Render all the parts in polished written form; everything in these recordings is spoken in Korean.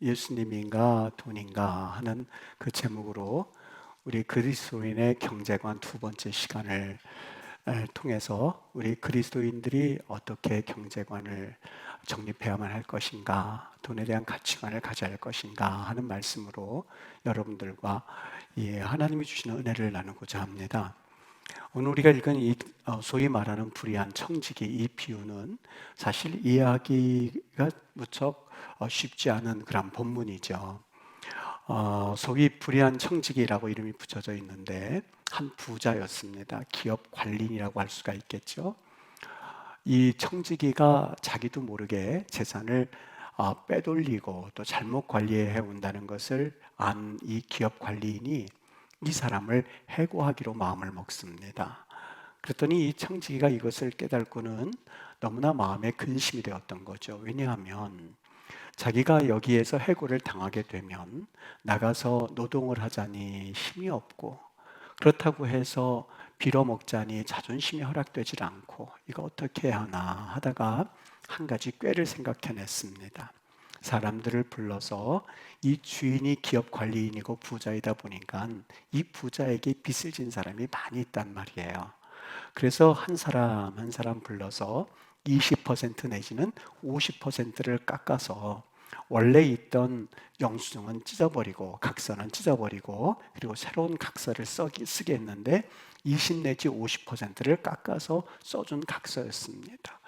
예수님인가 돈인가 하는 그 제목으로 우리 그리스도인의 경제관 두 번째 시간을 통해서 우리 그리스도인들이 어떻게 경제관을 정립해야만 할 것인가, 돈에 대한 가치관을 가져야 할 것인가 하는 말씀으로 여러분들과 이 하나님이 주시는 은혜를 나누고자 합니다. 오늘 우리가 읽은 이 소위 말하는 불의한 청지기 이 비유는 사실 이해하기가 무척 쉽지 않은 그런 본문이죠. 소위 불의한 청지기라고 이름이 붙여져 있는데 한 부자였습니다. 기업 관리인이라고 할 수가 있겠죠. 이 청지기가 자기도 모르게 재산을 빼돌리고 또 잘못 관리해 온다는 것을 안 이 기업 관리인이 이 사람을 해고하기로 마음을 먹습니다. 그랬더니 이 청지기가 이것을 깨닫고는 너무나 마음에 근심이 되었던 거죠. 왜냐하면 자기가 여기에서 해고를 당하게 되면 나가서 노동을 하자니 힘이 없고, 그렇다고 해서 빌어먹자니 자존심이 허락되질 않고, 이거 어떻게 해야 하나 하다가 한 가지 꾀를 생각해냈습니다. 사람들을 불러서 이 주인이 기업 관리인이고 부자이다 보니까 이 부자에게 빚을 진 사람이 많이 있단 말이에요. 그래서 한 사람 한 사람 불러서 20% 내지는 50%를 깎아서 원래 있던 영수증은 찢어버리고 각서는 찢어버리고 그리고 새로운 각서를 쓰게 했는데 20 내지 50%를 깎아서 써준 각서였습니다.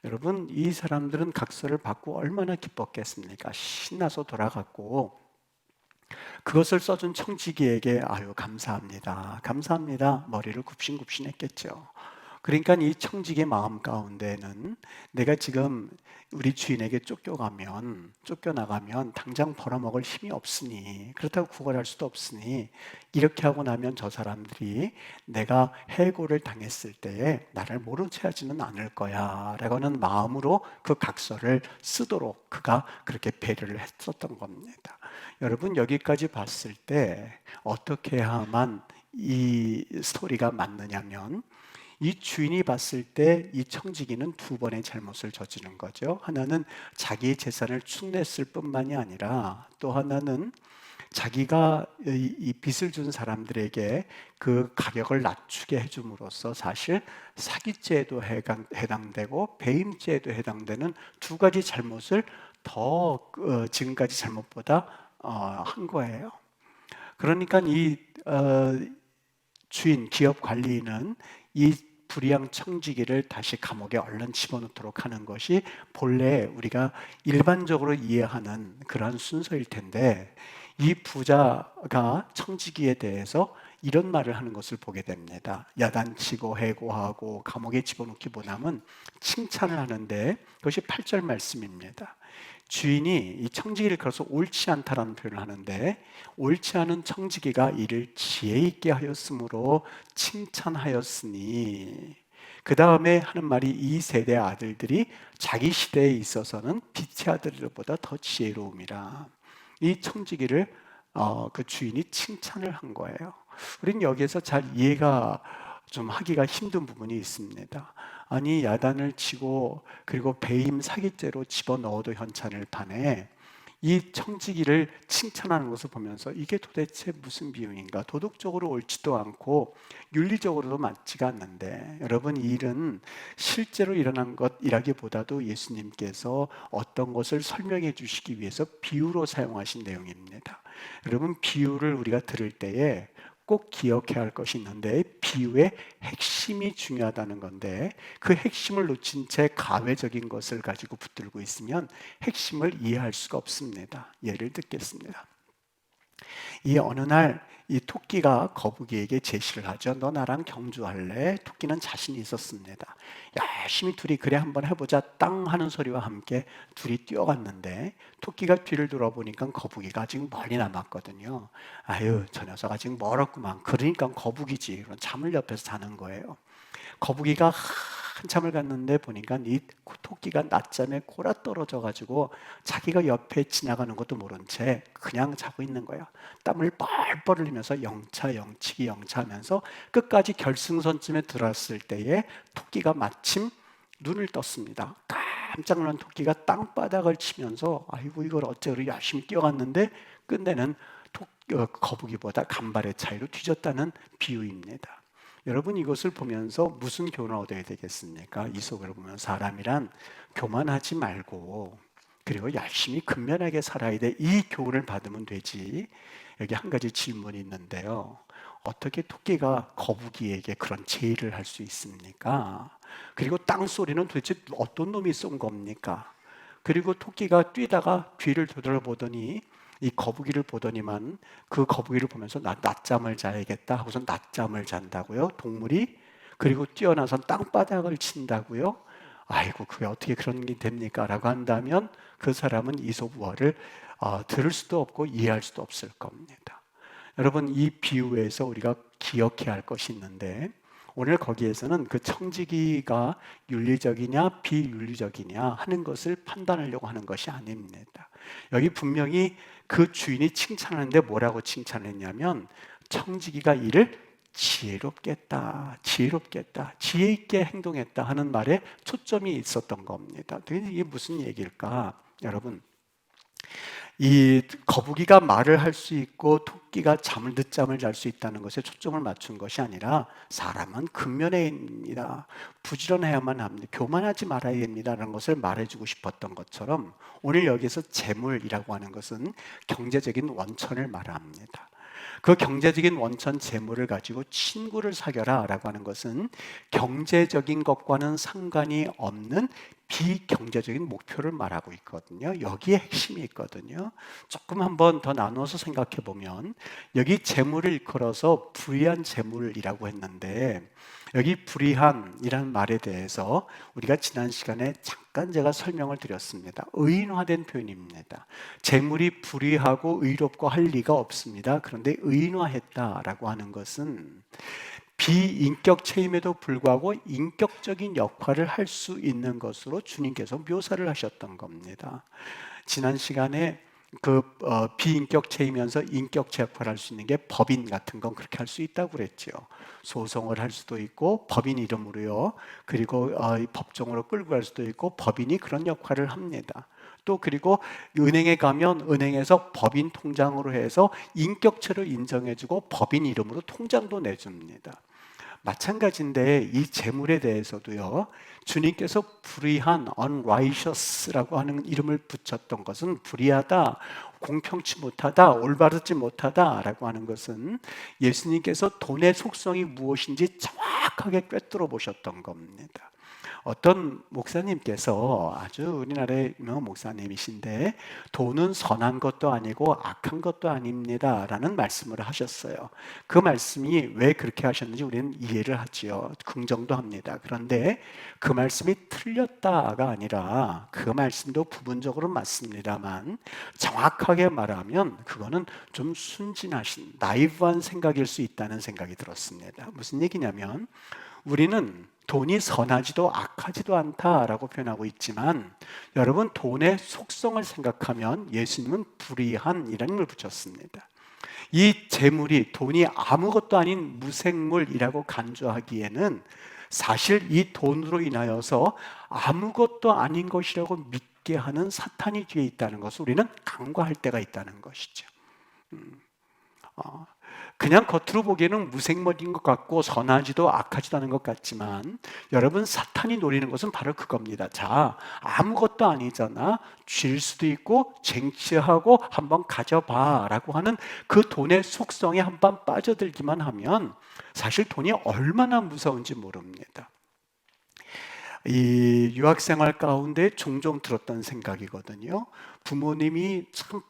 여러분, 이 사람들은 각서를 받고 얼마나 기뻤겠습니까? 신나서 돌아갔고 그것을 써준 청지기에게 아유 감사합니다, 감사합니다 머리를 굽신굽신했겠죠. 그러니까 이 청지기의 마음 가운데는 내가 지금 우리 주인에게 쫓겨나가면 당장 벌어먹을 힘이 없으니, 그렇다고 구걸할 수도 없으니 이렇게 하고 나면 저 사람들이 내가 해고를 당했을 때에 나를 모른 채 하지는 않을 거야 라고 하는 마음으로 그 각서를 쓰도록 그가 그렇게 배려를 했었던 겁니다. 여러분, 여기까지 봤을 때 어떻게 해야만 이 스토리가 맞느냐면, 이 주인이 봤을 때 이 청지기는 두 번의 잘못을 저지른 거죠. 하나는 자기의 재산을 축냈을 뿐만이 아니라 또 하나는 자기가 이 빚을 준 사람들에게 그 가격을 낮추게 해줌으로써 사실 사기죄에도 해당되고 배임죄에도 해당되는 두 가지 잘못을 더 지금까지 잘못보다 한 거예요. 그러니까 이 주인, 기업 관리인은 이 불의한 청지기를 다시 감옥에 얼른 집어넣도록 하는 것이 본래 우리가 일반적으로 이해하는 그러한 순서일 텐데, 이 부자가 청지기에 대해서 이런 말을 하는 것을 보게 됩니다. 야단치고 해고하고 감옥에 집어넣기보다는 칭찬을 하는데, 그것이 8절 말씀입니다. 주인이 이 청지기를 걸어서 옳지 않다라는 표현을 하는데, 옳지 않은 청지기가 이를 지혜 있게 하였으므로 칭찬하였으니, 그 다음에 하는 말이 이 세대 아들들이 자기 시대에 있어서는 빛의 아들들보다 더 지혜로움이라. 이 청지기를 그 주인이 칭찬을 한 거예요. 우리는 여기에서 잘 이해가 좀 하기가 힘든 부분이 있습니다. 아니, 야단을 치고 그리고 배임 사기죄로 집어넣어도 현찬을 타네, 이 청지기를 칭찬하는 것을 보면서 이게 도대체 무슨 비유인가? 도덕적으로 옳지도 않고 윤리적으로도 맞지가 않는데, 여러분, 이 일은 실제로 일어난 것이라기보다도 예수님께서 어떤 것을 설명해 주시기 위해서 비유로 사용하신 내용입니다. 여러분, 비유를 우리가 들을 때에 꼭 기억해야 할 것이 있는데, 비유의 핵심이 중요하다는 건데, 그 핵심을 놓친 채 가외적인 것을 가지고 붙들고 있으면 핵심을 이해할 수가 없습니다. 예를 듣겠습니다. 이 어느 날 이 토끼가 거북이에게 제시를 하죠. 너 나랑 경주할래? 토끼는 자신이 있었습니다. 열심히 둘이 그래 한번 해보자 땅 하는 소리와 함께 둘이 뛰어갔는데, 토끼가 뒤를 돌아보니까 거북이가 아직 멀리 남았거든요. 아유, 저 녀석 아직 멀었구만. 그러니까 거북이지. 그런 잠을 옆에서 자는 거예요. 거북이가 한참을 갔는데 보니까 이 토끼가 낮잠에 골아 떨어져 가지고 자기가 옆에 지나가는 것도 모른 채 그냥 자고 있는 거야. 땀을 뻘뻘 흘리면서 영차 영치기 영차하면서 끝까지 결승선쯤에 들어왔을 때에 토끼가 마침 눈을 떴습니다. 깜짝 놀란 토끼가 땅바닥을 치면서 아이고 이걸 어째 그렇게 열심히 뛰어갔는데 끝내는 거북이보다 간발의 차이로 뒤졌다는 비유입니다. 여러분 이것을 보면서 무슨 교훈을 얻어야 되겠습니까? 이 속을 보면 사람이란 교만하지 말고 그리고 열심히 근면하게 살아야 돼. 이 교훈을 받으면 되지. 여기 한 가지 질문이 있는데요. 어떻게 토끼가 거북이에게 그런 제의를 할 수 있습니까? 그리고 땅소리는 도대체 어떤 놈이 쏜 겁니까? 그리고 토끼가 뛰다가 뒤를 되돌아보더니 이 거북이를 보더니만 그 거북이를 보면서 나 낮잠을 자야겠다 하고서 낮잠을 잔다고요? 동물이? 그리고 뛰어나서 땅바닥을 친다고요? 아이고 그게 어떻게 그런 게 됩니까? 라고 한다면 그 사람은 이솝우화를 들을 수도 없고 이해할 수도 없을 겁니다. 여러분 이 비유에서 우리가 기억해야 할 것이 있는데 오늘 거기에서는 그 청지기가 윤리적이냐 비윤리적이냐 하는 것을 판단하려고 하는 것이 아닙니다. 여기 분명히 그 주인이 칭찬하는데 뭐라고 칭찬했냐면 청지기가 이를 지혜롭게 했다, 지혜 있게 행동했다 하는 말에 초점이 있었던 겁니다. 이게 무슨 얘기일까? 여러분 이 거북이가 말을 할 수 있고 토끼가 늦잠을 잘 수 있다는 것에 초점을 맞춘 것이 아니라 사람은 근면에 있습니다. 부지런해야만 합니다. 교만하지 말아야 됩니다라는 것을 말해주고 싶었던 것처럼 오늘 여기서 재물이라고 하는 것은 경제적인 원천을 말합니다. 그 경제적인 원천 재물을 가지고 친구를 사겨라 라고 하는 것은 경제적인 것과는 상관이 없는 비경제적인 목표를 말하고 있거든요. 여기에 핵심이 있거든요. 조금 한번 더 나눠서 생각해 보면 여기 재물을 일컬어서 불의한 재물이라고 했는데 여기 불의한이라는 말에 대해서 우리가 지난 시간에 잠깐 제가 설명을 드렸습니다. 의인화된 표현입니다. 재물이 불의하고 의롭고 할 리가 없습니다. 그런데 의인화했다라고 하는 것은 비인격체임에도 불구하고 인격적인 역할을 할 수 있는 것으로 주님께서 묘사를 하셨던 겁니다. 지난 시간에 비인격체이면서 인격체 역할을 할 수 있는 게 법인 같은 건 그렇게 할 수 있다고 그랬죠. 소송을 할 수도 있고 법인 이름으로요. 그리고 법정으로 끌고 갈 수도 있고 법인이 그런 역할을 합니다. 또 그리고 은행에 가면 은행에서 법인 통장으로 해서 인격체를 인정해주고 법인 이름으로 통장도 내줍니다. 마찬가지인데 이 재물에 대해서도요. 주님께서 불의한 unrighteous라고 하는 이름을 붙였던 것은 불의하다, 공평치 못하다, 올바르지 못하다라고 하는 것은 예수님께서 돈의 속성이 무엇인지 정확하게 꿰뚫어 보셨던 겁니다. 어떤 목사님께서 아주 우리나라의 유명한 목사님이신데 돈은 선한 것도 아니고 악한 것도 아닙니다 라는 말씀을 하셨어요. 그 말씀이 왜 그렇게 하셨는지 우리는 이해를 하지요. 긍정도 합니다. 그런데 그 말씀이 틀렸다가 아니라 그 말씀도 부분적으로 맞습니다만 정확하게 말하면 그거는 좀 순진하신 나이브한 생각일 수 있다는 생각이 들었습니다. 무슨 얘기냐면 우리는 돈이 선하지도 악하지도 않다라고 표현하고 있지만 여러분 돈의 속성을 생각하면 예수님은 불의한이라는 걸 붙였습니다. 이 재물이 돈이 아무것도 아닌 무생물이라고 간주하기에는 사실 이 돈으로 인하여서 아무것도 아닌 것이라고 믿게 하는 사탄이 뒤에 있다는 것을 우리는 간과할 때가 있다는 것이죠. 그냥 겉으로 보기에는 무생물인 것 같고 선하지도 악하지도 않은 것 같지만 여러분 사탄이 노리는 것은 바로 그겁니다. 자, 아무것도 아니잖아. 쥘 수도 있고 쟁취하고 한번 가져봐 라고 하는 그 돈의 속성에 한번 빠져들기만 하면 사실 돈이 얼마나 무서운지 모릅니다. 이 유학생활 가운데 종종 들었던 생각이거든요. 부모님이 참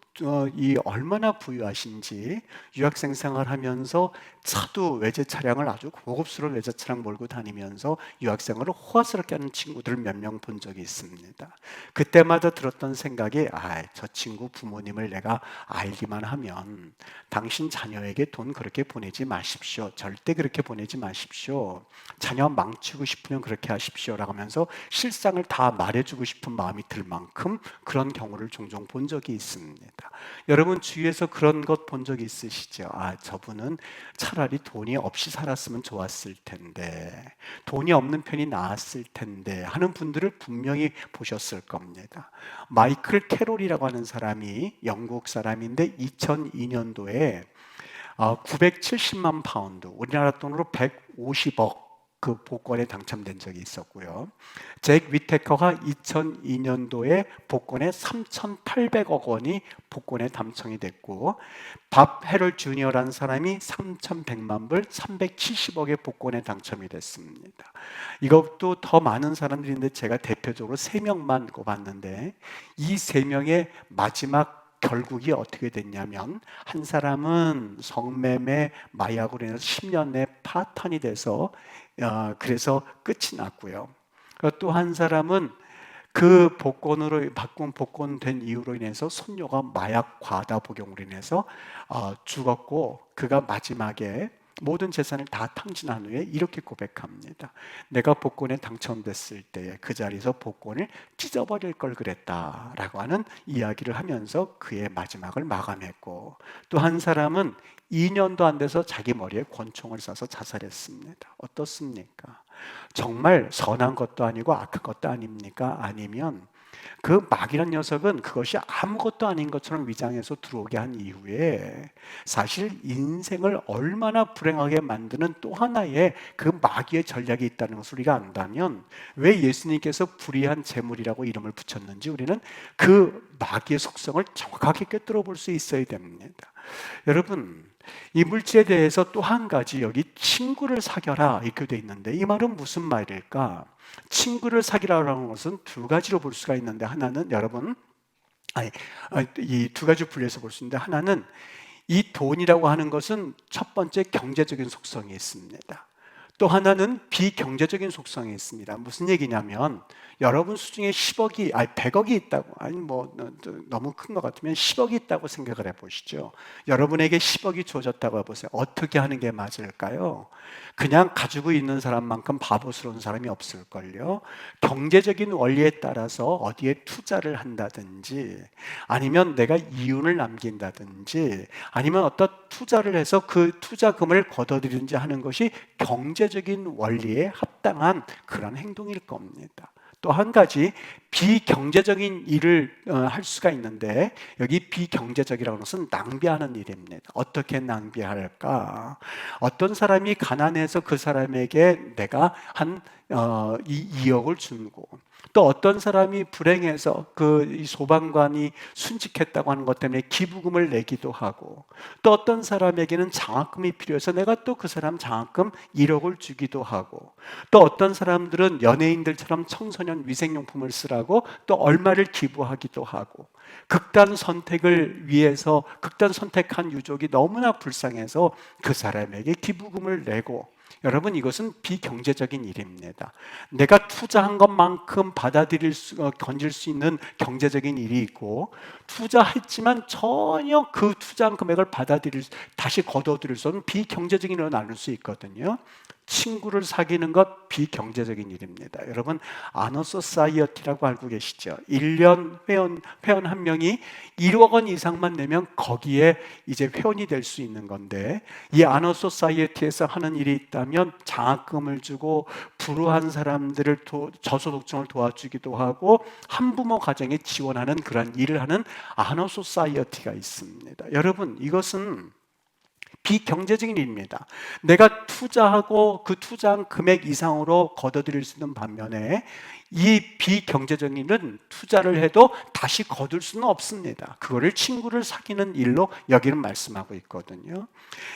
얼마나 부유하신지 유학생 생활하면서 차도 외제 차량을 아주 고급스러운 외제 차량 몰고 다니면서 유학생활을 호화스럽게 하는 친구들을 몇 명 본 적이 있습니다. 그때마다 들었던 생각이 저 친구 부모님을 내가 알기만 하면 당신 자녀에게 돈 그렇게 보내지 마십시오. 절대 그렇게 보내지 마십시오. 자녀 망치고 싶으면 그렇게 하십시오 라고 하면서 실상을 다 말해주고 싶은 마음이 들 만큼 그런 경우를 종종 본 적이 있습니다. 여러분 주위에서 그런 것 본 적 있으시죠? 아, 저분은 차라리 돈이 없이 살았으면 좋았을 텐데, 돈이 없는 편이 나았을 텐데 하는 분들을 분명히 보셨을 겁니다. 마이클 캐롤이라고 하는 사람이 영국 사람인데 2002년도에 970만 파운드, 우리나라 돈으로 150억 그 복권에 당첨된 적이 있었고요. 잭 위테커가 2002년도에 복권에 3,800억 원이 복권에 당첨이 됐고, 밥 해럴 주니어라는 사람이 3,100만 불, 370억의 복권에 당첨이 됐습니다. 이것도 더 많은 사람들인데 제가 대표적으로 3명만 꼽았는데, 이 3명의 마지막 결국이 어떻게 됐냐면, 한 사람은 성매매 마약으로 인해서 10년 내 파탄이 돼서 그래서 끝이 났고요. 또 한 사람은 그 복권으로 바꾼 복권된 이유로 인해서 손녀가 마약 과다 복용으로 인해서 죽었고, 그가 마지막에 모든 재산을 다 탕진한 후에 이렇게 고백합니다. 내가 복권에 당첨됐을 때 그 자리에서 복권을 찢어버릴 걸 그랬다라고 하는 이야기를 하면서 그의 마지막을 마감했고, 또 한 사람은 2년도 안 돼서 자기 머리에 권총을 쏴서 자살했습니다. 어떻습니까? 정말 선한 것도 아니고 악한 것도 아닙니까? 아니면 그 마귀란 녀석은 그것이 아무것도 아닌 것처럼 위장해서 들어오게 한 이후에 사실 인생을 얼마나 불행하게 만드는 또 하나의 그 마귀의 전략이 있다는 것을 우리가 안다면, 왜 예수님께서 불의한 재물이라고 이름을 붙였는지 우리는 그 마귀의 속성을 정확하게 꿰뚫어 볼 수 있어야 됩니다. 여러분, 이 물질에 대해서 또 한 가지, 여기 친구를 사겨라 이렇게 돼 있는데, 이 말은 무슨 말일까? 친구를 사귀라는 것은 두 가지로 볼 수가 있는데, 하나는 여러분, 이 두 가지 분리해서 볼 수 있는데, 하나는 이 돈이라고 하는 것은 첫 번째 경제적인 속성이 있습니다. 또 하나는 비경제적인 속성이 있습니다. 무슨 얘기냐면, 여러분 수중에 100억이 있다고, 너무 큰 것 같으면 10억이 있다고 생각을 해보시죠. 여러분에게 10억이 주어졌다고 해보세요. 어떻게 하는 게 맞을까요? 그냥 가지고 있는 사람만큼 바보스러운 사람이 없을걸요. 경제적인 원리에 따라서 어디에 투자를 한다든지, 아니면 내가 이윤을 남긴다든지, 아니면 어떤 투자를 해서 그 투자금을 걷어들이든지 하는 것이 경제적인 원리에 합당한 그런 행동일 겁니다. 또 한 가지, 비경제적인 일을 할 수가 있는데, 여기 비경제적이라는 것은 낭비하는 일입니다. 어떻게 낭비할까? 어떤 사람이 가난해서 그 사람에게 내가 한 2억을 주고, 또 어떤 사람이 불행해서 그 소방관이 순직했다고 하는 것 때문에 기부금을 내기도 하고, 또 어떤 사람에게는 장학금이 필요해서 내가 또 그 사람 장학금 1억을 주기도 하고, 또 어떤 사람들은 연예인들처럼 청소년 위생용품을 쓰라고 또 얼마를 기부하기도 하고, 극단 선택을 위해서 극단 선택한 유족이 너무나 불쌍해서 그 사람에게 기부금을 내고, 여러분, 이것은 비경제적인 일입니다. 내가 투자한 것만큼 건질 수 있는 경제적인 일이 있고, 투자했지만 전혀 그 투자한 금액을 다시 거둬들일 수 없는 비경제적인 일로 나눌 수 있거든요. 친구를 사귀는 것 비경제적인 일입니다. 여러분, 아너소사이어티라고 알고 계시죠? 1년 회원 한 명이 1억 원 이상만 내면 거기에 이제 회원이 될 수 있는 건데, 이 아너소사이어티에서 하는 일이 있다면 장학금을 주고 불우한 사람들을 저소득층을 도와주기도 하고 한부모 가정에 지원하는 그런 일을 하는 아너소사이어티가 있습니다. 여러분, 이것은 비경제적인 일입니다. 내가 투자하고 그 투자한 금액 이상으로 걷어들일 수 있는 반면에, 이 비경제적인 일은 투자를 해도 다시 거둘 수는 없습니다. 그거를 친구를 사귀는 일로 여기는 말씀하고 있거든요.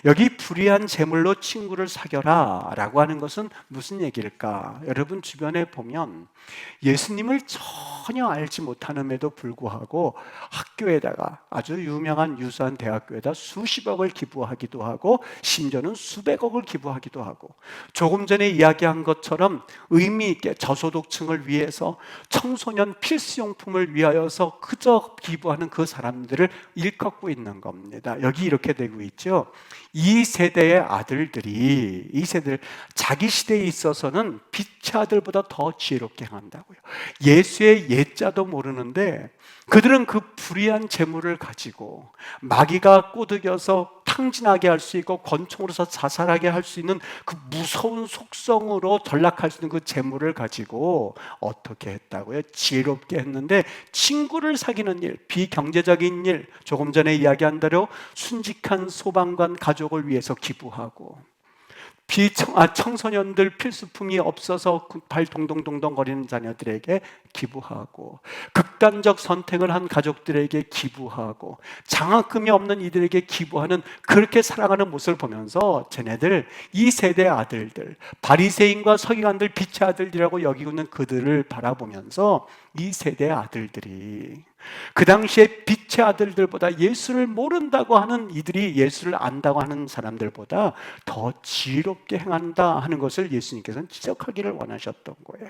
여기 불의한 재물로 친구를 사겨라 라고 하는 것은 무슨 얘기일까? 여러분 주변에 보면 예수님을 전혀 알지 못하는데도 불구하고 학교에다가, 아주 유명한 유수한 대학교에다 수십억을 기부하기도 하고, 심지어는 수백억을 기부하기도 하고, 조금 전에 이야기한 것처럼 의미 있게 저소득층을 위해서 청소년 필수용품을 위하여서 그저 기부하는 그 사람들을 일컫고 있는 겁니다. 여기 이렇게 되고 있죠. 이 세대의 아들들이 이 세대를 자기 시대에 있어서는 빛의 아들보다 더 지혜롭게 행한다고요. 예수의 예자도 모르는데 그들은 그 불의한 재물을 가지고 마귀가 꼬드겨서 탕진하게 할 수 있고 권총으로서 자살하게 할 수 있는 그 무서운 속성으로 전락할 수 있는 그 재물을 가지고 어떻게 했다고요? 지혜롭게 했는데 친구를 사귀는 일, 비경제적인 일, 조금 전에 이야기한 대로 순직한 소방관 가족을 위해서 기부하고 청소년들 필수품이 없어서 발 동동동동 거리는 자녀들에게 기부하고 극단적 선택을 한 가족들에게 기부하고 장학금이 없는 이들에게 기부하는 그렇게 살아가는 모습을 보면서 쟤네들 이 세대 아들들 바리새인과 서기관들 빛의 아들이라고 여기고 있는 그들을 바라보면서 이 세대 아들들이 그 당시에 빛의 아들들보다 예수를 모른다고 하는 이들이 예수를 안다고 하는 사람들보다 더 지혜롭게 행한다 하는 것을 예수님께서는 지적하기를 원하셨던 거예요.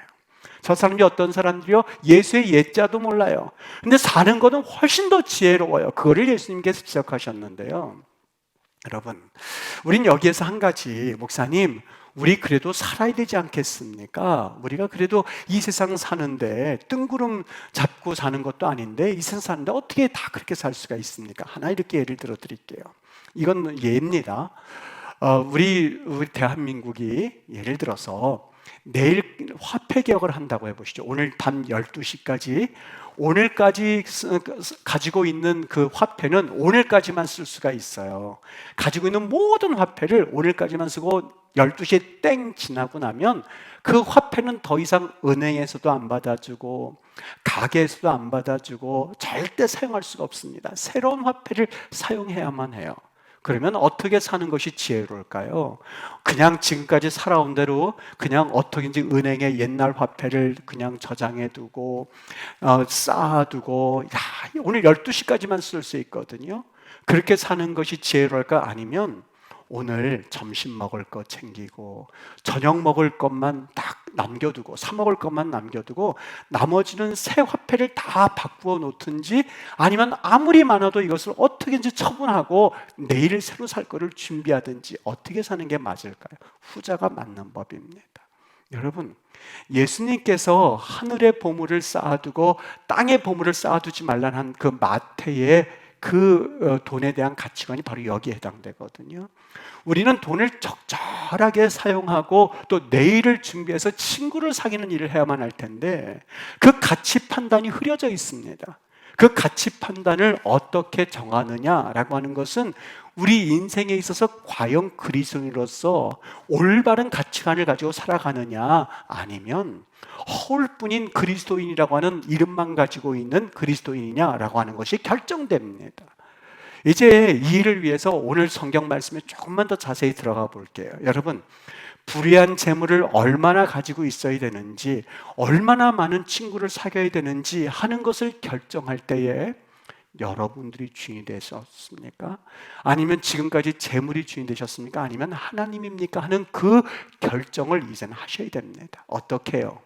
저 사람이 어떤 사람들이요? 예수의 예자도 몰라요. 근데 사는 것은 훨씬 더 지혜로워요. 그거를 예수님께서 지적하셨는데요. 여러분, 우린 여기에서 한 가지, 목사님, 우리 그래도 살아야 되지 않겠습니까? 우리가 그래도 이 세상 사는데 뜬구름 잡고 사는 것도 아닌데 이 세상 사는데 어떻게 다 그렇게 살 수가 있습니까? 하나 이렇게 예를 들어 드릴게요. 이건 예입니다. 우리 대한민국이 예를 들어서 내일 화폐 개혁을 한다고 해보시죠. 오늘 밤 12시까지 오늘까지 가지고 있는 그 화폐는 오늘까지만 쓸 수가 있어요. 가지고 있는 모든 화폐를 오늘까지만 쓰고 12시에 땡 지나고 나면 그 화폐는 더 이상 은행에서도 안 받아주고 가게에서도 안 받아주고 절대 사용할 수가 없습니다. 새로운 화폐를 사용해야만 해요. 그러면 어떻게 사는 것이 지혜로울까요? 그냥 지금까지 살아온 대로 그냥 어떻게든지 은행에 옛날 화폐를 그냥 저장해 두고 쌓아두고 오늘 12시까지만 쓸 수 있거든요. 그렇게 사는 것이 지혜로울까? 아니면 오늘 점심 먹을 거 챙기고 저녁 먹을 것만 딱 남겨두고 사 먹을 것만 남겨두고 나머지는 새 화폐를 다 바꾸어 놓든지 아니면 아무리 많아도 이것을 어떻게든지 처분하고 내일 새로 살 거를 준비하든지 어떻게 사는 게 맞을까요? 후자가 맞는 법입니다. 여러분, 예수님께서 하늘의 보물을 쌓아두고 땅의 보물을 쌓아두지 말라는 그 마태의 그 돈에 대한 가치관이 바로 여기에 해당되거든요. 우리는 돈을 적절하게 사용하고 또 내일을 준비해서 친구를 사귀는 일을 해야만 할 텐데 그 가치 판단이 흐려져 있습니다. 그 가치 판단을 어떻게 정하느냐라고 하는 것은 우리 인생에 있어서 과연 그리스도인으로서 올바른 가치관을 가지고 살아가느냐 아니면 허울뿐인 그리스도인이라고 하는 이름만 가지고 있는 그리스도인이냐라고 하는 것이 결정됩니다. 이제 이 일을 위해서 오늘 성경 말씀에 조금만 더 자세히 들어가 볼게요. 여러분, 불의한 재물을 얼마나 가지고 있어야 되는지, 얼마나 많은 친구를 사귀어야 되는지 하는 것을 결정할 때에 여러분들이 주인이 되셨습니까? 아니면 지금까지 재물이 주인 되셨습니까? 아니면 하나님입니까? 하는 그 결정을 이제는 하셔야 됩니다. 어떻게 해요?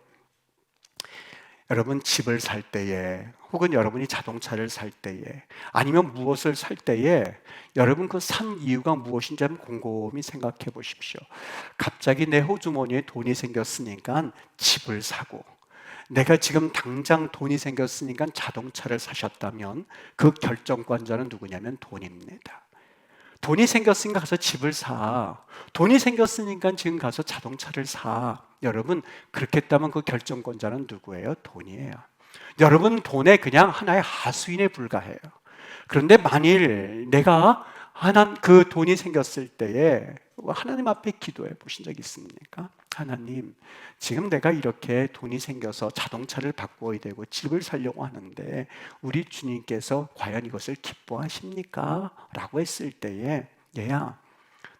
여러분 집을 살 때에 혹은 여러분이 자동차를 살 때에 아니면 무엇을 살 때에 여러분 그 산 이유가 무엇인지 한번 곰곰이 생각해 보십시오. 갑자기 내 호주머니에 돈이 생겼으니까 집을 사고 내가 지금 당장 돈이 생겼으니까 자동차를 사셨다면 그 결정권자는 누구냐면 돈입니다. 돈이 생겼으니까 가서 집을 사. 돈이 생겼으니까 지금 가서 자동차를 사. 여러분, 그렇게 했다면 그 결정권자는 누구예요? 돈이에요. 여러분, 돈에 그냥 하나의 하수인에 불과해요. 그런데 만일 내가 그 돈이 생겼을 때에 하나님 앞에 기도해 보신 적 있습니까? 하나님, 지금 내가 이렇게 돈이 생겨서 자동차를 바꾸어야 되고 집을 살려고 하는데 우리 주님께서 과연 이것을 기뻐하십니까? 라고 했을 때에 얘야,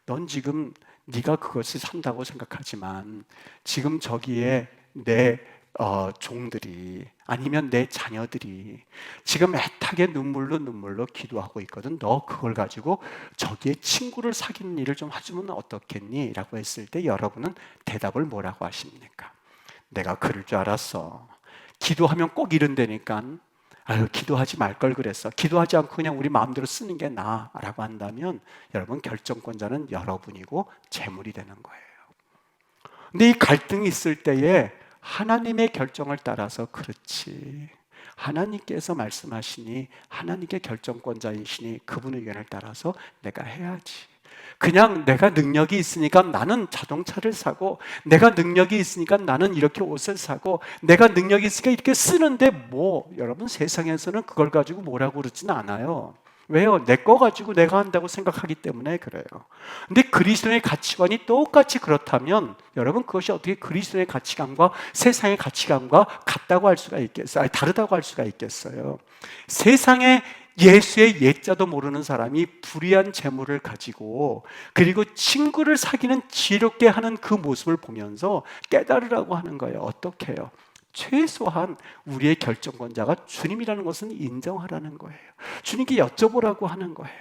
넌 지금 네가 그것을 산다고 생각하지만 지금 저기에 내 종들이 아니면 내 자녀들이 지금 애타게 눈물로 기도하고 있거든. 너 그걸 가지고 저기에 친구를 사귀는 일을 좀 해주면 어떻겠니? 라고 했을 때 여러분은 대답을 뭐라고 하십니까? 내가 그럴 줄 알았어. 기도하면 꼭 이른다니까. 아유, 기도하지 말 걸 그랬어. 기도하지 않고 그냥 우리 마음대로 쓰는 게 나아라고 한다면 여러분, 결정권자는 여러분이고 재물이 되는 거예요. 근데 이 갈등이 있을 때에 하나님의 결정을 따라서 그렇지, 하나님께서 말씀하시니, 하나님께 결정권자이시니 그분 의견을 따라서 내가 해야지. 그냥 내가 능력이 있으니까 나는 자동차를 사고, 내가 능력이 있으니까 나는 이렇게 옷을 사고, 내가 능력이 있으니까 이렇게 쓰는데 뭐, 여러분, 세상에서는 그걸 가지고 뭐라고 그러지는 않아요. 왜요? 내 거 가지고 내가 한다고 생각하기 때문에 그래요. 근데 그리스도의 가치관이 똑같이 그렇다면 여러분, 그것이 어떻게 그리스도의 가치관과 세상의 가치관과 같다고 할 수가 있겠어요? 아니, 다르다고 할 수가 있겠어요? 세상에 예수의 예자도 모르는 사람이 불의한 재물을 가지고, 그리고 친구를 사귀는 지혜롭게 하는 그 모습을 보면서 깨달으라고 하는 거예요. 어떻게 해요? 최소한 우리의 결정권자가 주님이라는 것은 인정하라는 거예요. 주님께 여쭤보라고 하는 거예요.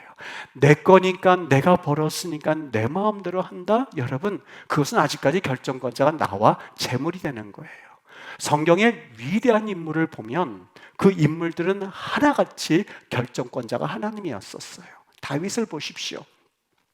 내 거니까, 내가 벌었으니까 내 마음대로 한다? 여러분, 그것은 아직까지 결정권자가 나와 재물이 되는 거예요. 성경의 위대한 인물을 보면 그 인물들은 하나같이 결정권자가 하나님이었었어요. 다윗을 보십시오.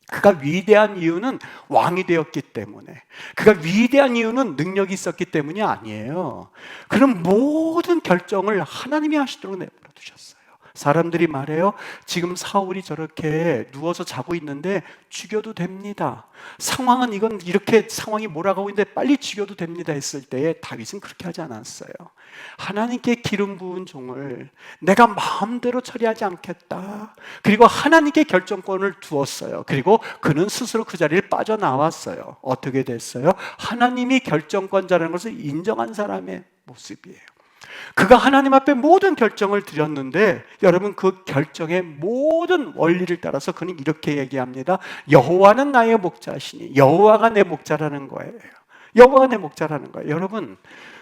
그가 위대한 이유는 왕이 되었기 때문에, 그가 위대한 이유는 능력이 있었기 때문이 아니에요. 그는 모든 결정을 하나님이 하시도록 내버려 두셨어요. 사람들이 말해요. 지금 사울이 저렇게 누워서 자고 있는데 죽여도 됩니다. 상황은 이건 이렇게 상황이 몰아가고 있는데 빨리 죽여도 됩니다 했을 때에 다윗은 그렇게 하지 않았어요. 하나님께 기름 부은 종을 내가 마음대로 처리하지 않겠다. 그리고 하나님께 결정권을 두었어요. 그리고 그는 스스로 그 자리를 빠져나왔어요. 어떻게 됐어요? 하나님이 결정권자라는 것을 인정한 사람의 모습이에요. 그가 하나님 앞에 모든 결정을 드렸는데, 여러분, 그 결정의 모든 원리를 따라서 그는 이렇게 얘기합니다. 여호와는 나의 목자시니, 여호와가 내 목자라는 거예요. 여호와가 내 목자라는 거예요. 여러분,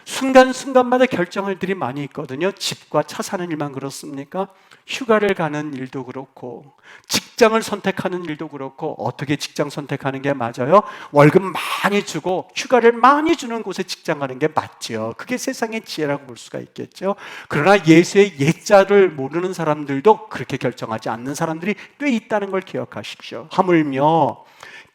순간순간마다 결정들이 많이 있거든요. 집과 차 사는 일만 그렇습니까? 휴가를 가는 일도 그렇고, 직장을 선택하는 일도 그렇고. 어떻게 직장 선택하는 게 맞아요? 월급 많이 주고 휴가를 많이 주는 곳에 직장 가는 게 맞죠. 그게 세상의 지혜라고 볼 수가 있겠죠. 그러나 예수의 예자를 모르는 사람들도 그렇게 결정하지 않는 사람들이 꽤 있다는 걸 기억하십시오. 하물며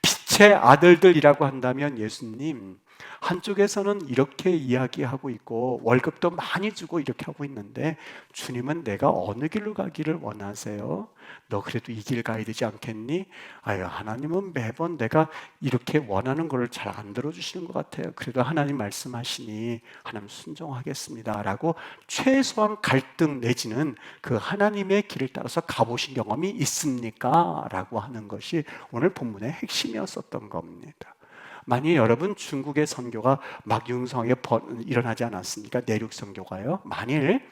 빛의 아들들이라고 한다면 예수님, 한쪽에서는 이렇게 이야기하고 있고 월급도 많이 주고 이렇게 하고 있는데, 주님은 내가 어느 길로 가기를 원하세요? 너 그래도 이 길 가야 되지 않겠니? 아유, 하나님은 매번 내가 이렇게 원하는 걸 잘 안 들어주시는 것 같아요. 그래도 하나님 말씀하시니 하나님 순종하겠습니다 라고 최소한 갈등 내지는 그 하나님의 길을 따라서 가보신 경험이 있습니까? 라고 하는 것이 오늘 본문의 핵심이었었던 겁니다. 만약 여러분, 중국의 선교가 막 융성하게 일어나지 않았습니까? 내륙 선교가요. 만일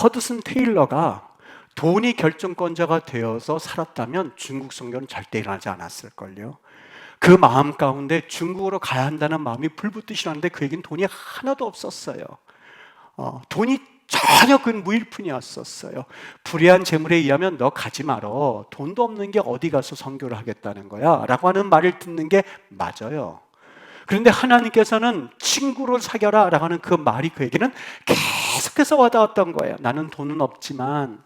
허드슨 테일러가 돈이 결정권자가 되어서 살았다면 중국 선교는 절대 일어나지 않았을걸요. 그 마음 가운데 중국으로 가야 한다는 마음이 불붙듯이 나는데 그에겐 돈이 하나도 없었어요. 돈이 전혀 그 무일푼이었었어요. 불의한 재물에 의하면 너 가지 말어. 돈도 없는 게 어디 가서 선교를 하겠다는 거야 라고 하는 말을 듣는 게 맞아요. 그런데 하나님께서는 친구를 사겨라 라고 하는 그 말이 그에게는 계속해서 와닿았던 거예요. 나는 돈은 없지만,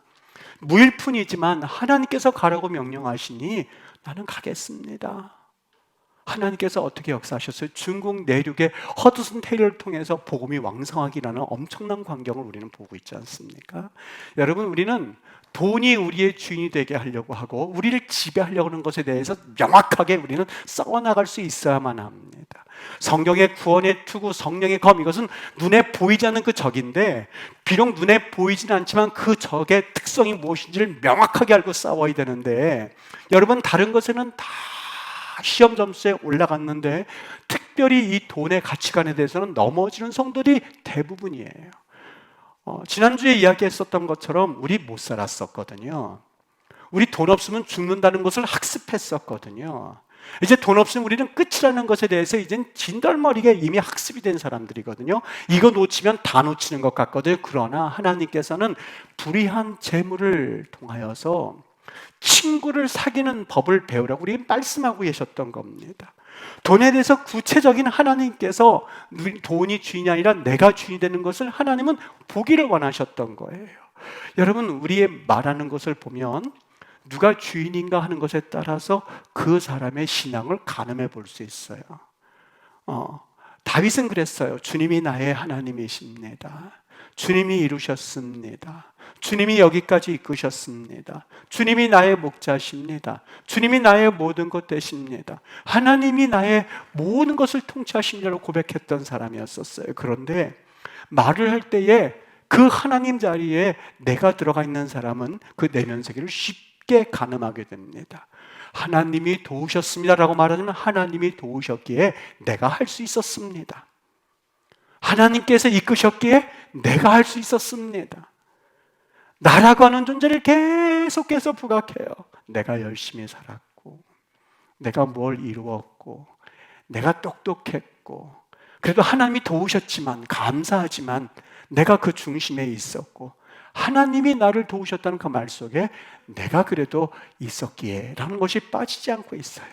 무일푼이지만 하나님께서 가라고 명령하시니 나는 가겠습니다. 하나님께서 어떻게 역사하셨어요? 중국 내륙의 허드슨 테일러를 통해서 복음이 왕성하게 일어나는 엄청난 광경을 우리는 보고 있지 않습니까? 여러분, 우리는 돈이 우리의 주인이 되게 하려고 하고 우리를 지배하려고 하는 것에 대해서 명확하게 우리는 싸워나갈 수 있어야만 합니다. 성경의 구원의 투구, 성령의 검, 이것은 눈에 보이지 않는 그 적인데, 비록 눈에 보이지는 않지만 그 적의 특성이 무엇인지를 명확하게 알고 싸워야 되는데, 여러분, 다른 것에는 다 시험 점수에 올라갔는데 특별히 이 돈의 가치관에 대해서는 넘어지는 성도들이 대부분이에요. 지난주에 이야기했었던 것처럼 우리 못 살았었거든요. 우리 돈 없으면 죽는다는 것을 학습했었거든요. 이제 돈 없으면 우리는 끝이라는 것에 대해서 이젠 진덜머리게 이미 학습이 된 사람들이거든요. 이거 놓치면 다 놓치는 것 같거든요. 그러나 하나님께서는 불의한 재물을 통하여서 친구를 사귀는 법을 배우라고 우리에게 말씀하고 계셨던 겁니다. 돈에 대해서 구체적인 하나님께서 돈이 주인이 아니라 내가 주인이 되는 것을 하나님은 보기를 원하셨던 거예요. 여러분, 우리의 말하는 것을 보면 누가 주인인가 하는 것에 따라서 그 사람의 신앙을 가늠해 볼 수 있어요. 다윗은 그랬어요. 주님이 나의 하나님이십니다. 주님이 이루셨습니다. 주님이 여기까지 이끄셨습니다. 주님이 나의 목자십니다. 주님이 나의 모든 것 되십니다. 하나님이 나의 모든 것을 통치하십니다라고 고백했던 사람이었었어요. 그런데 말을 할 때에 그 하나님 자리에 내가 들어가 있는 사람은 그 내면 세계를 쉽게 가늠하게 됩니다. 하나님이 도우셨습니다라고 말하면 하나님이 도우셨기에 내가 할 수 있었습니다. 하나님께서 이끄셨기에 내가 할 수 있었습니다. 나라고 하는 존재를 계속해서 부각해요. 내가 열심히 살았고, 내가 뭘 이루었고, 내가 똑똑했고, 그래도 하나님이 도우셨지만, 감사하지만 내가 그 중심에 있었고, 하나님이 나를 도우셨다는 그 말 속에 내가 그래도 있었기에 라는 것이 빠지지 않고 있어요.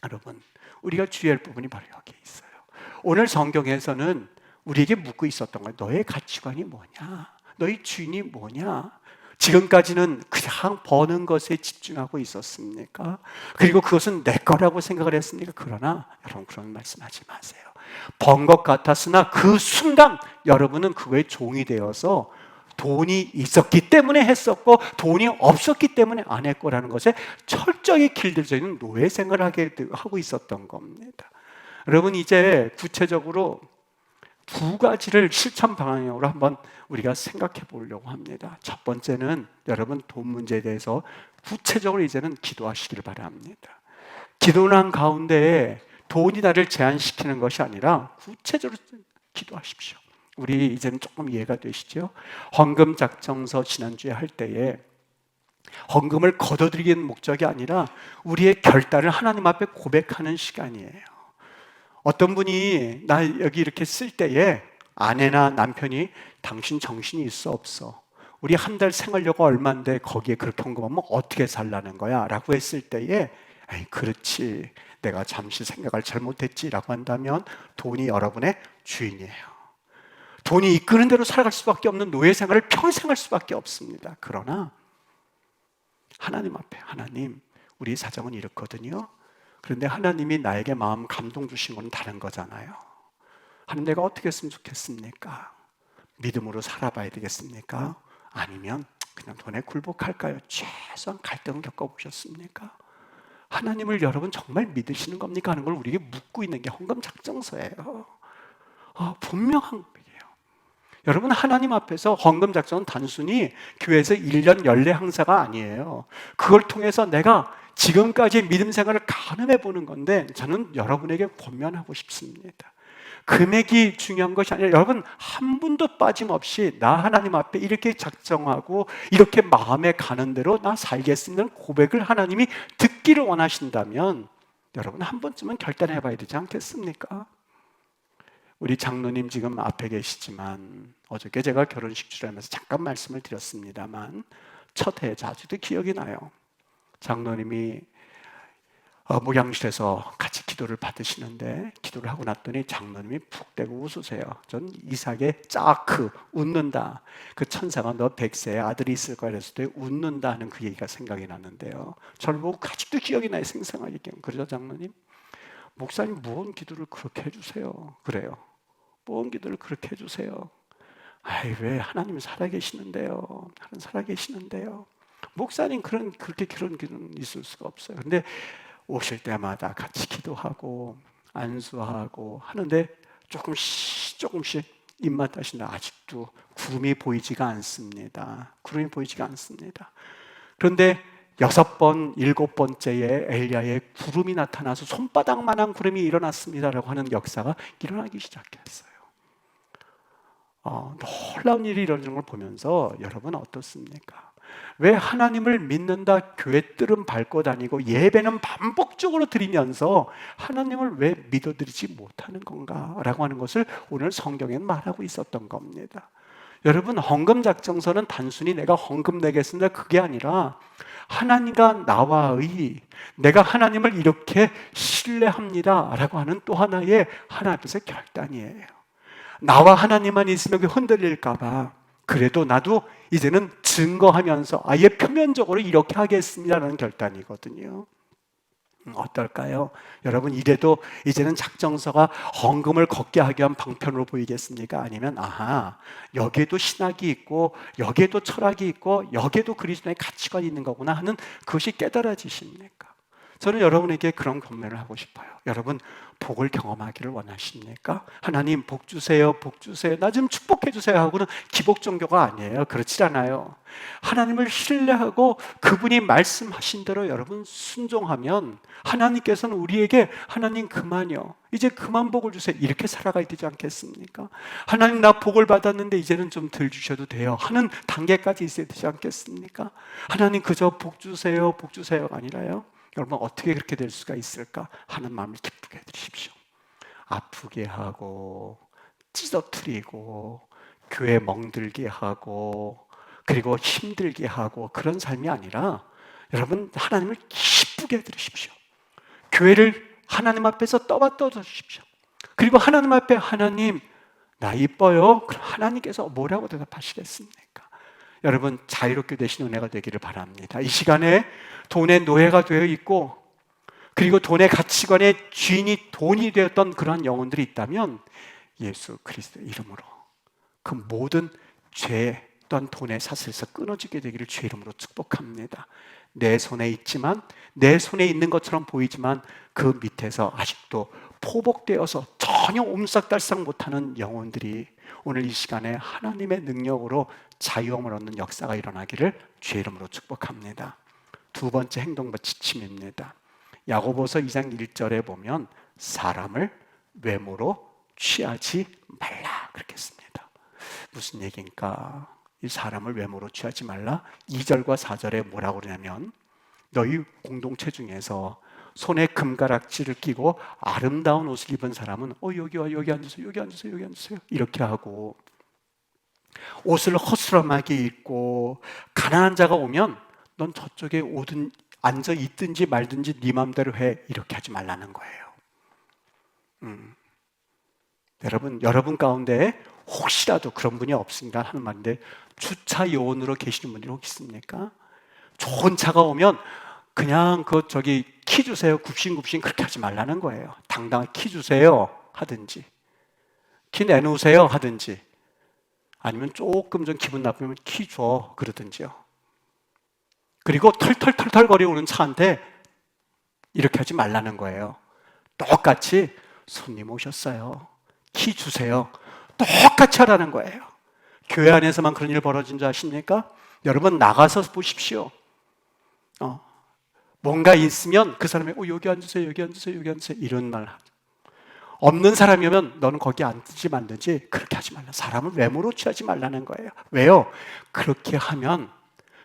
여러분, 우리가 주의할 부분이 바로 여기에 있어요. 오늘 성경에서는 우리에게 묻고 있었던 거예요. 너의 가치관이 뭐냐? 너의 주인이 뭐냐? 지금까지는 그냥 버는 것에 집중하고 있었습니까? 그리고 그것은 내 거라고 생각을 했습니까? 그러나 여러분, 그런 말씀하지 마세요. 번 것 같았으나 그 순간 여러분은 그거에 종이 되어서 돈이 있었기 때문에 했었고 돈이 없었기 때문에 안 했고라는 것에 철저히 길들여져 있는 노예 생활을 하고 있었던 겁니다. 여러분, 이제 구체적으로 두 가지를 실천 방향으로 한번 우리가 생각해 보려고 합니다. 첫 번째는 여러분, 돈 문제에 대해서 구체적으로 이제는 기도하시기를 바랍니다. 기도는 가운데에 돈이 나를 제한시키는 것이 아니라 구체적으로 기도하십시오. 우리 이제는 조금 이해가 되시죠? 헌금 작정서 지난주에 할 때에 헌금을 거둬들이는 목적이 아니라 우리의 결단을 하나님 앞에 고백하는 시간이에요. 어떤 분이 나 여기 이렇게 쓸 때에 아내나 남편이 당신 정신이 있어 없어? 우리 한 달 생활료가 얼마인데 거기에 그렇게 헌금하면 어떻게 살라는 거야? 라고 했을 때에 에이, 그렇지, 내가 잠시 생각을 잘못했지 라고 한다면 돈이 여러분의 주인이에요. 돈이 이끄는 대로 살아갈 수밖에 없는 노예 생활을 평생 할 수밖에 없습니다. 그러나 하나님 앞에, 하나님, 우리 사정은 이렇거든요. 그런데 하나님이 나에게 마음 감동 주신 건 다른 거잖아요. 하나님, 내가 어떻게 했으면 좋겠습니까? 믿음으로 살아봐야 되겠습니까? 아니면 그냥 돈에 굴복할까요? 최소한 갈등을 겪어보셨습니까? 하나님을 여러분 정말 믿으시는 겁니까? 하는 걸 우리에게 묻고 있는 게 헌금 작정서예요. 분명한 거예요. 여러분, 하나님 앞에서 헌금 작정은 단순히 교회에서 1년 연례 행사가 아니에요. 그걸 통해서 내가 지금까지 믿음 생활을 가늠해 보는 건데, 저는 여러분에게 권면하고 싶습니다. 금액이 중요한 것이 아니라 여러분, 한 분도 빠짐없이 나 하나님 앞에 이렇게 작정하고 이렇게 마음에 가는 대로 나 살겠습니다는 고백을 하나님이 듣기를 원하신다면 여러분, 한 번쯤은 결단해 봐야 되지 않겠습니까? 우리 장로님 지금 앞에 계시지만 어저께 제가 결혼식 주례하면서 잠깐 말씀을 드렸습니다만 첫 해자 아직도 기억이 나요. 장로님이 목양실에서 같이 기도를 받으시는데 기도를 하고 났더니 장로님이 푹 대고 웃으세요. 전 이삭의 짜크, 웃는다. 그 천사가 너 100세에 아들이 있을 거야 그랬을 때 웃는다 하는 그 얘기가 생각이 나는데요. 저를 보고 아직도 기억이 나요. 생생하게. 그러죠, 장로님? 목사님, 무언 기도를 그렇게 해주세요. 그래요. 무언 기도를 그렇게 해주세요. 아이, 왜 하나님 살아계시는데요. 하나님 살아계시는데요. 목사님, 그렇게 그런 기도는 있을 수가 없어요. 근데 오실 때마다 같이 기도하고 안수하고 하는데 조금씩 입맛 다시나 아직도 구름이 보이지가 않습니다. 구름이 보이지가 않습니다. 그런데 6번, 7번째에 엘리야의 구름이 나타나서 손바닥만한 구름이 일어났습니다라고 하는 역사가 일어나기 시작했어요. 놀라운 일이 일어나는 걸 보면서 여러분 어떻습니까? 왜 하나님을 믿는다 교회 뜰은 밟고 다니고 예배는 반복적으로 드리면서 하나님을 왜 믿어드리지 못하는 건가? 라고 하는 것을 오늘 성경에는 말하고 있었던 겁니다. 여러분, 헌금 작정서는 단순히 내가 헌금 내겠습니다 그게 아니라 하나님과 나와의, 내가 하나님을 이렇게 신뢰합니다 라고 하는 또 하나의 하나님 앞에서의 결단이에요. 나와 하나님만 있으면 그게 흔들릴까 봐 그래도 나도 이제는 증거하면서 아예 표면적으로 이렇게 하겠습니다라는 결단이거든요. 어떨까요? 여러분, 이래도 이제는 작정서가 헌금을 걷게 하기 위한 방편으로 보이겠습니까? 아니면 아하, 여기에도 신학이 있고 여기에도 철학이 있고 여기에도 그리스도의 가치관이 있는 거구나 하는 그것이 깨달아지십니까? 저는 여러분에게 그런 권면을 하고 싶어요. 여러분, 복을 경험하기를 원하십니까? 하나님 복 주세요, 복 주세요, 나 좀 축복해 주세요 하고는 기복 종교가 아니에요. 그렇지 않아요. 하나님을 신뢰하고 그분이 말씀하신 대로 여러분 순종하면 하나님께서는 우리에게 하나님 그만요, 이제 그만 복을 주세요 이렇게 살아가야 되지 않겠습니까? 하나님 나 복을 받았는데 이제는 좀 덜 주셔도 돼요 하는 단계까지 있어야 되지 않겠습니까? 하나님 그저 복 주세요, 복 주세요가 아니라요, 여러분 어떻게 그렇게 될 수가 있을까 하는 마음을 기쁘게 해주십시오. 아프게 하고 찢어뜨리고 교회 멍들게 하고 그리고 힘들게 하고 그런 삶이 아니라 여러분 하나님을 기쁘게 해드리십시오. 교회를 하나님 앞에서 떠받들어 주십시오. 그리고 하나님 앞에 하나님 나 이뻐요. 그럼 하나님께서 뭐라고 대답하시겠습니까? 여러분 자유롭게 되신 은혜가 되기를 바랍니다. 이 시간에 돈의 노예가 되어 있고 그리고 돈의 가치관의 주인이 돈이 되었던 그러한 영혼들이 있다면 예수 그리스도의 이름으로 그 모든 죄 또한 돈의 사슬에서 끊어지게 되기를 주의 이름으로 축복합니다. 내 손에 있지만, 내 손에 있는 것처럼 보이지만 그 밑에서 아직도 포복되어서 전혀 옴싹달싹 못하는 영혼들이 오늘 이 시간에 하나님의 능력으로 자유함을 얻는 역사가 일어나기를 주의 이름으로 축복합니다. 두 번째 행동과 지침입니다. 야고보서 2장 1절에 보면 사람을 외모로 취하지 말라 그렇게 씁니다. 무슨 얘기인가? 이 사람을 외모로 취하지 말라. 2절과 4절에 뭐라고 그러냐면 너희 공동체 중에서 손에 금가락지를 끼고 아름다운 옷을 입은 사람은 여기 와, 여기 앉으세요, 여기 앉으세요, 여기 앉으세요 이렇게 하고, 옷을 허술함하게 입고 가난한 자가 오면 넌 저쪽에 오든 앉아 있든지 말든지 네 마음대로 해 이렇게 하지 말라는 거예요. 여러분 가운데 혹시라도 그런 분이 없습니다 하는 말인데, 주차 요원으로 계시는 분들이 혹시 있습니까? 좋은 차가 오면 그냥 키 주세요 굽신굽신 그렇게 하지 말라는 거예요. 당당하게 키 주세요 하든지 키 내놓으세요 하든지, 아니면 조금 좀 기분 나쁘면 키 줘 그러든지요. 그리고 털털털털거리고 오는 차한테 이렇게 하지 말라는 거예요. 똑같이 손님 오셨어요, 키 주세요, 똑같이 하라는 거예요. 교회 안에서만 그런 일 벌어진 줄 아십니까? 여러분 나가서 보십시오. 뭔가 있으면 그 사람이 여기 앉으세요, 여기 앉으세요, 여기 앉으세요 이런 말 하죠. 없는 사람이면 너는 거기 앉지 말든지 그렇게 하지 말라. 사람을 외모로 취하지 말라는 거예요. 왜요? 그렇게 하면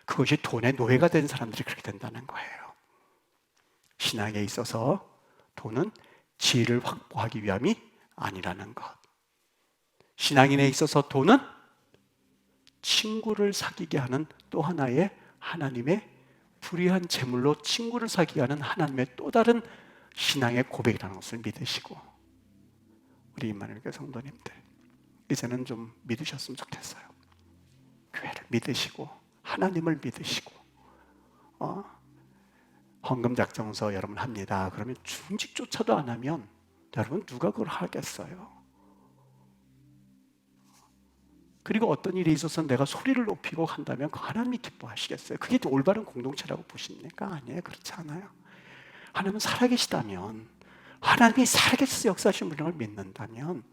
그것이 돈의 노예가 된 사람들이 그렇게 된다는 거예요. 신앙에 있어서 돈은 지혜를 확보하기 위함이 아니라는 것. 신앙인에 있어서 돈은 친구를 사귀게 하는 또 하나의 하나님의 불의한 재물로 친구를 사귀게 하는 하나님의 또 다른 신앙의 고백이라는 것을 믿으시고, 우리 임마누엘 교회 성도님들 이제는 좀 믿으셨으면 좋겠어요. 교회를 믿으시고 하나님을 믿으시고 헌금 작정서 여러분 합니다. 그러면 중직조차도 안 하면 여러분 누가 그걸 하겠어요? 그리고 어떤 일이 있어서 내가 소리를 높이고 한다면 그 하나님이 기뻐하시겠어요? 그게 올바른 공동체라고 보십니까? 아니에요. 그렇지 않아요. 하나님은 살아계시다면, 하나님이 살아계셔서 역사하시는 분을 믿는다면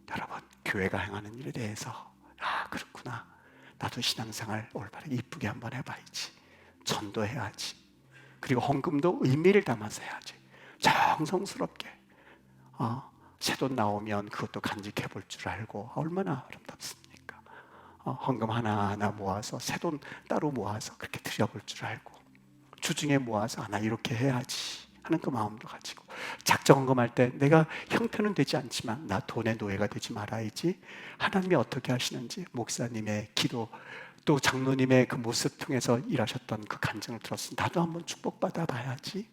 여러분 교회가 행하는 일에 대해서 그렇구나, 나도 신앙생활 올바르게 이쁘게 한번 해봐야지, 전도해야지, 그리고 헌금도 의미를 담아서 해야지, 정성스럽게 새돈 나오면 그것도 간직해 볼 줄 알고, 얼마나 아름답습니까? 헌금 하나하나 모아서 새돈 따로 모아서 그렇게 드려볼 줄 알고, 주중에 모아서 하나 이렇게 해야지 하는 그 마음도 가지고, 작정검할 때 내가 형편은 되지 않지만 나 돈의 노예가 되지 말아야지. 하나님이 어떻게 하시는지 목사님의 기도 또 장로님의 그 모습 통해서 일하셨던 그 간증을 들었으니 나도 한번 축복받아 봐야지.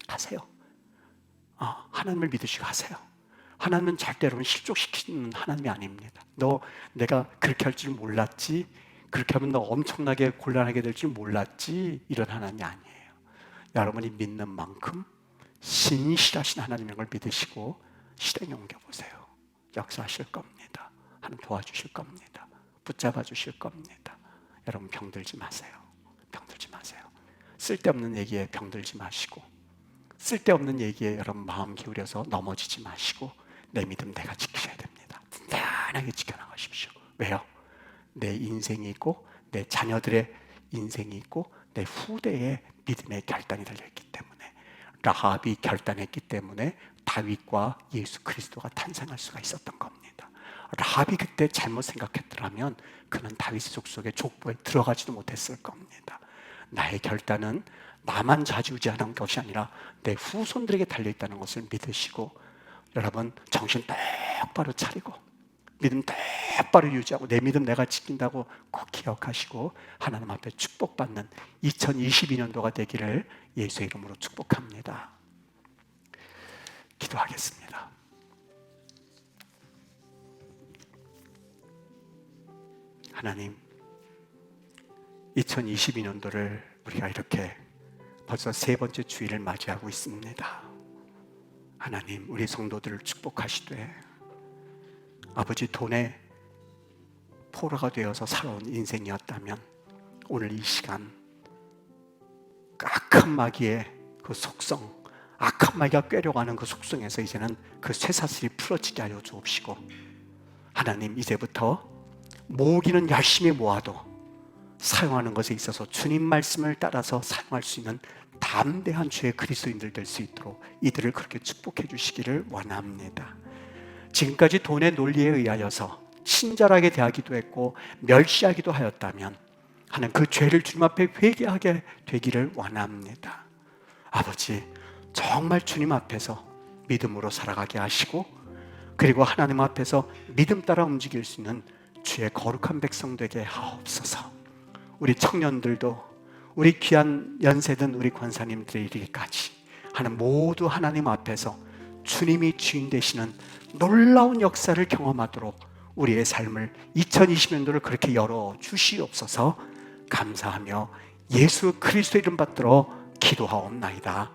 하세요. 하나님을 믿으시고 하세요. 하나님은 절대 여러분 실족시키는 하나님이 아닙니다. 내가 그렇게 할 줄 몰랐지, 그렇게 하면 너 엄청나게 곤란하게 될 줄 몰랐지, 이런 하나님이 아니에요. 여러분이 믿는 만큼 신실하신 하나님인 걸 믿으시고 실행에 옮겨보세요. 역사하실 겁니다. 하나님 도와주실 겁니다. 붙잡아 주실 겁니다. 여러분 병들지 마세요. 병들지 마세요. 쓸데없는 얘기에 병들지 마시고, 쓸데없는 얘기에 여러분 마음 기울여서 넘어지지 마시고, 내 믿음 내가 지키셔야 됩니다. 단단하게 지켜나가십시오. 왜요? 내 인생이 있고 내 자녀들의 인생이 있고 내 후대의 믿음의 결단이 달려있기 때문에, 라합이 결단했기 때문에 다윗과 예수 그리스도가 탄생할 수가 있었던 겁니다. 라합이 그때 잘못 생각했더라면 그는 다윗 족속의 족보에 들어가지도 못했을 겁니다. 나의 결단은 나만 좌지우지하는 것이 아니라 내 후손들에게 달려있다는 것을 믿으시고, 여러분 정신 똑바로 차리고 믿음 똑바로 유지하고 내 믿음 내가 지킨다고 꼭 기억하시고 하나님 앞에 축복받는 2022년도가 되기를 예수의 이름으로 축복합니다. 기도하겠습니다. 하나님, 2022년도를 우리가 이렇게 벌써 세 번째 주일을 맞이하고 있습니다. 하나님, 우리 성도들을 축복하시되 아버지, 돈의 포로가 되어서 살아온 인생이었다면 오늘 이 시간 악한 마귀의 그 속성, 악한 마귀가 꿰려가는 그 속성에서 이제는 그 쇠사슬이 풀어지게 하여 주옵시고, 하나님, 이제부터 모으기는 열심히 모아도 사용하는 것에 있어서 주님 말씀을 따라서 사용할 수 있는 담대한 주의 그리스도인들 될 수 있도록 이들을 그렇게 축복해 주시기를 원합니다. 지금까지 돈의 논리에 의하여서 친절하게 대하기도 했고 멸시하기도 하였다면 하는 그 죄를 주님 앞에 회개하게 되기를 원합니다. 아버지, 정말 주님 앞에서 믿음으로 살아가게 하시고, 그리고 하나님 앞에서 믿음 따라 움직일 수 있는 주의 거룩한 백성 되게 하옵소서. 우리 청년들도, 우리 귀한 연세든 우리 권사님들의 이르기까지 하는 모두 하나님 앞에서 주님이 주인 되시는 놀라운 역사를 경험하도록 우리의 삶을 2020년도를 그렇게 열어 주시옵소서. 감사하며 예수 그리스도 이름 받들어 기도하옵나이다.